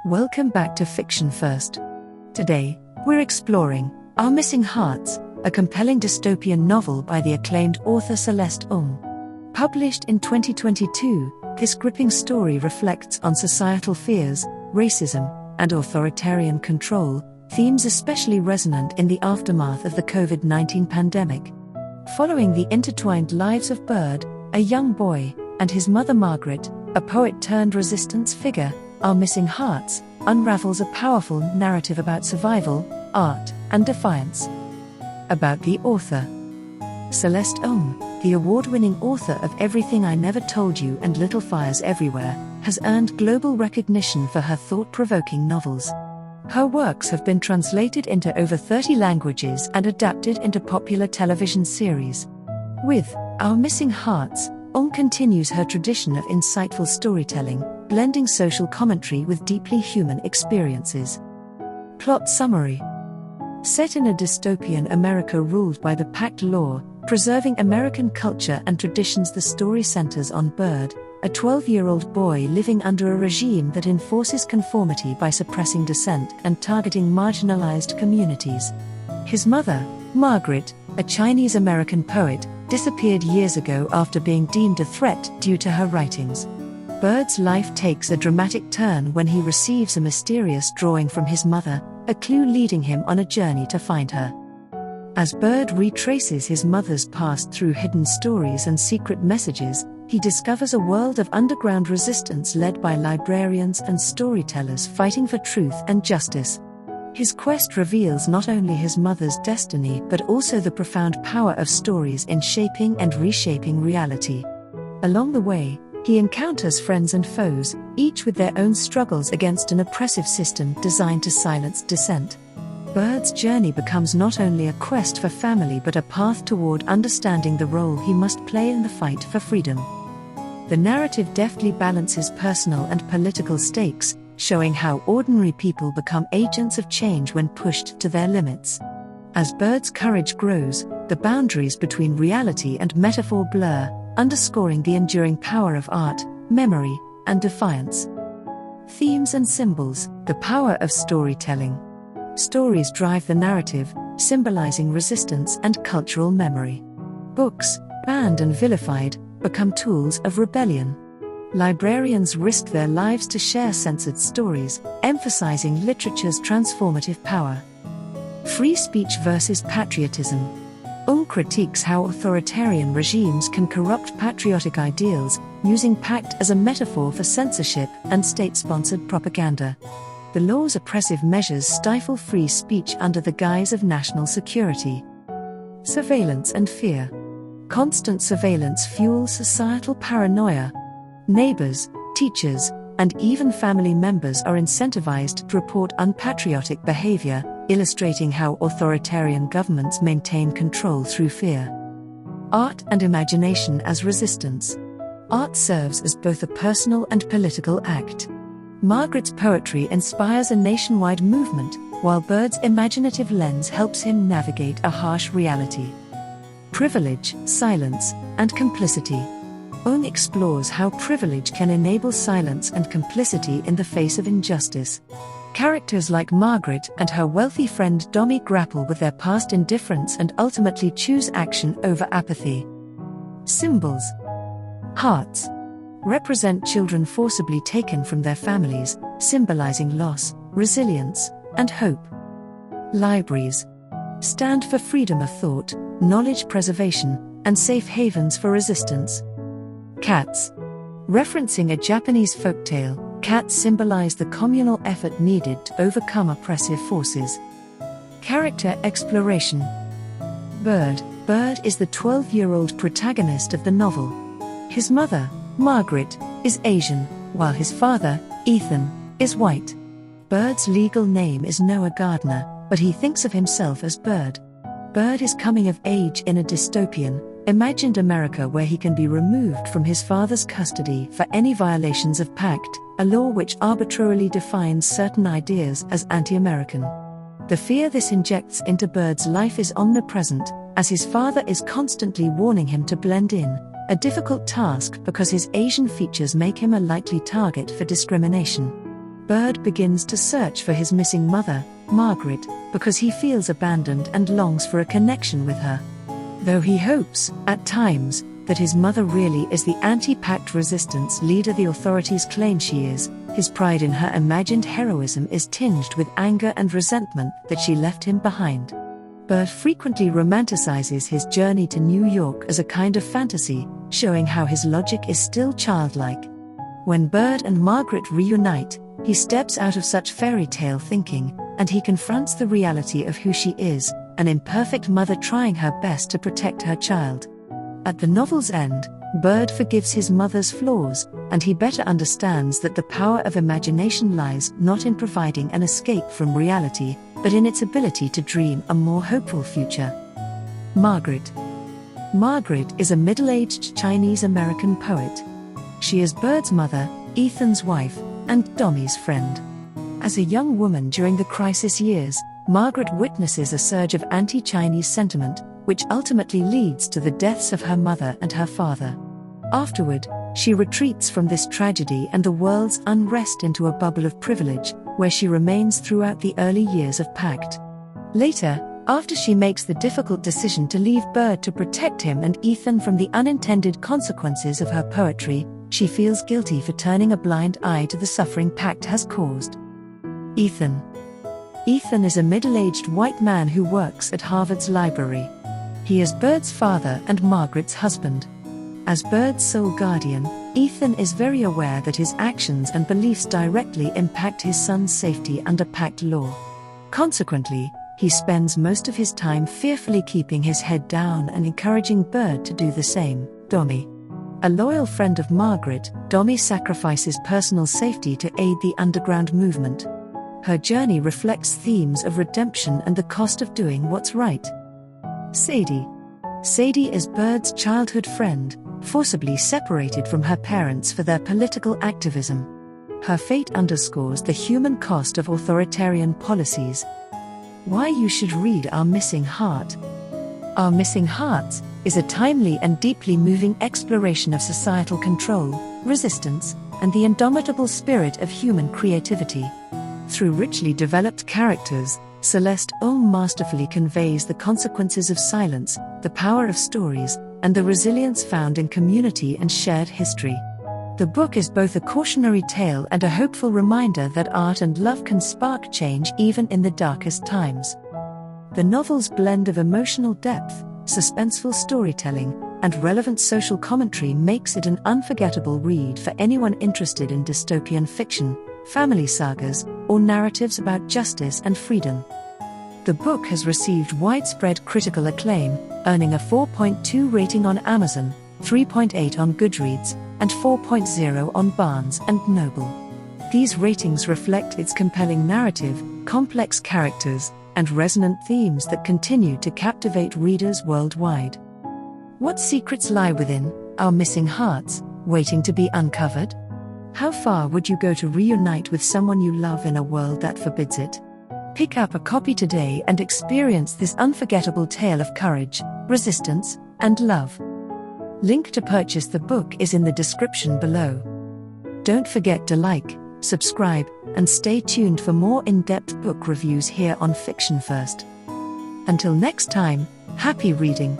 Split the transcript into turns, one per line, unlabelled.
Welcome back to Fiction First. Today, we're exploring Our Missing Hearts, a compelling dystopian novel by the acclaimed author Celeste Ng. Published in 2022, this gripping story reflects on societal fears, racism, and authoritarian control, themes especially resonant in the aftermath of the COVID-19 pandemic. Following the intertwined lives of Bird, a young boy, and his mother Margaret, a poet-turned-resistance figure, Our Missing Hearts unravels a powerful narrative about survival, art, and defiance. About the author. Celeste Ng, the award-winning author of Everything I Never Told You and Little Fires Everywhere, has earned global recognition for her thought-provoking novels. Her works have been translated into over 30 languages and adapted into popular television series. With Our Missing Hearts, Ng continues her tradition of insightful storytelling, blending social commentary with deeply human experiences. Plot summary. Set in a dystopian America ruled by the pact law, preserving American culture and traditions, the story centers on Bird, a 12-year-old boy living under a regime that enforces conformity by suppressing dissent and targeting marginalized communities. His mother, Margaret, a Chinese-American poet, disappeared years ago after being deemed a threat due to her writings. Bird's life takes a dramatic turn when he receives a mysterious drawing from his mother, a clue leading him on a journey to find her. As Bird retraces his mother's past through hidden stories and secret messages, he discovers a world of underground resistance led by librarians and storytellers fighting for truth and justice. His quest reveals not only his mother's destiny but also the profound power of stories in shaping and reshaping reality. Along the way, he encounters friends and foes, each with their own struggles against an oppressive system designed to silence dissent. Bird's journey becomes not only a quest for family but a path toward understanding the role he must play in the fight for freedom. The narrative deftly balances personal and political stakes, showing how ordinary people become agents of change when pushed to their limits. As Bird's courage grows, the boundaries between reality and metaphor blur, underscoring the enduring power of art, memory, and defiance. Themes and symbols. The power of storytelling. Stories drive the narrative, symbolizing resistance and cultural memory. Books, banned and vilified, become tools of rebellion. Librarians risk their lives to share censored stories, emphasizing literature's transformative power. Free speech versus patriotism. Ng critiques how authoritarian regimes can corrupt patriotic ideals, using pact as a metaphor for censorship and state-sponsored propaganda. The law's oppressive measures stifle free speech under the guise of national security. Surveillance and fear. Constant surveillance fuels societal paranoia. Neighbors, teachers, and even family members are incentivized to report unpatriotic behavior, illustrating how authoritarian governments maintain control through fear. Art and imagination as resistance. Art serves as both a personal and political act. Margaret's poetry inspires a nationwide movement, while Bird's imaginative lens helps him navigate a harsh reality. Privilege, silence, and complicity. Ng explores how privilege can enable silence and complicity in the face of injustice. Characters like Margaret and her wealthy friend Dommy grapple with their past indifference and ultimately choose action over apathy. Symbols. Hearts represent children forcibly taken from their families, symbolizing loss, resilience, and hope. Libraries stand for freedom of thought, knowledge preservation, and safe havens for resistance. Cats. Referencing a Japanese folktale, cats symbolize the communal effort needed to overcome oppressive forces. Character exploration. Bird is the 12-year-old protagonist of the novel. His mother, Margaret, is Asian, while his father, Ethan, is white. Bird's legal name is Noah Gardner, but he thinks of himself as Bird. Bird is coming of age in a dystopian, imagined America where he can be removed from his father's custody for any violations of pact, a law which arbitrarily defines certain ideas as anti-American. The fear this injects into Bird's life is omnipresent, as his father is constantly warning him to blend in, a difficult task because his Asian features make him a likely target for discrimination. Bird begins to search for his missing mother, Margaret, because he feels abandoned and longs for a connection with her. Though he hopes, at times, that his mother really is the anti-pact resistance leader the authorities claim she is, his pride in her imagined heroism is tinged with anger and resentment that she left him behind. Bird frequently romanticizes his journey to New York as a kind of fantasy, showing how his logic is still childlike. When Bird and Margaret reunite, he steps out of such fairy tale thinking, and he confronts the reality of who she is, an imperfect mother trying her best to protect her child. At the novel's end, Bird forgives his mother's flaws, and he better understands that the power of imagination lies not in providing an escape from reality, but in its ability to dream a more hopeful future. Margaret. Margaret is a middle-aged Chinese-American poet. She is Bird's mother, Ethan's wife, and Dommy's friend. As a young woman during the crisis years, Margaret witnesses a surge of anti-Chinese sentiment, which ultimately leads to the deaths of her mother and her father. Afterward, she retreats from this tragedy and the world's unrest into a bubble of privilege, where she remains throughout the early years of Pact. Later, after she makes the difficult decision to leave Bird to protect him and Ethan from the unintended consequences of her poetry, she feels guilty for turning a blind eye to the suffering Pact has caused. Ethan. Ethan is a middle-aged white man who works at Harvard's library. He is Bird's father and Margaret's husband. As Bird's sole guardian, Ethan is very aware that his actions and beliefs directly impact his son's safety under Pact law. Consequently, he spends most of his time fearfully keeping his head down and encouraging Bird to do the same. Dommy. A loyal friend of Margaret, Dommy sacrifices personal safety to aid the underground movement. Her journey reflects themes of redemption and the cost of doing what's right. Sadie. Sadie is Bird's childhood friend, forcibly separated from her parents for their political activism. Her fate underscores the human cost of authoritarian policies. Why you should read Our Missing Heart. Our Missing Hearts is a timely and deeply moving exploration of societal control, resistance, and the indomitable spirit of human creativity. Through richly developed characters, Celeste Ng masterfully conveys the consequences of silence, the power of stories, and the resilience found in community and shared history. The book is both a cautionary tale and a hopeful reminder that art and love can spark change even in the darkest times. The novel's blend of emotional depth, suspenseful storytelling, and relevant social commentary makes it an unforgettable read for anyone interested in dystopian fiction, family sagas, or narratives about justice and freedom. The book has received widespread critical acclaim, earning a 4.2 rating on Amazon, 3.8 on Goodreads, and 4.0 on Barnes & Noble. These ratings reflect its compelling narrative, complex characters, and resonant themes that continue to captivate readers worldwide. What secrets lie within Our Missing Hearts, waiting to be uncovered? How far would you go to reunite with someone you love in a world that forbids it? Pick up a copy today and experience this unforgettable tale of courage, resistance, and love. Link to purchase the book is in the description below. Don't forget to like, subscribe, and stay tuned for more in-depth book reviews here on Fiction First. Until next time, happy reading.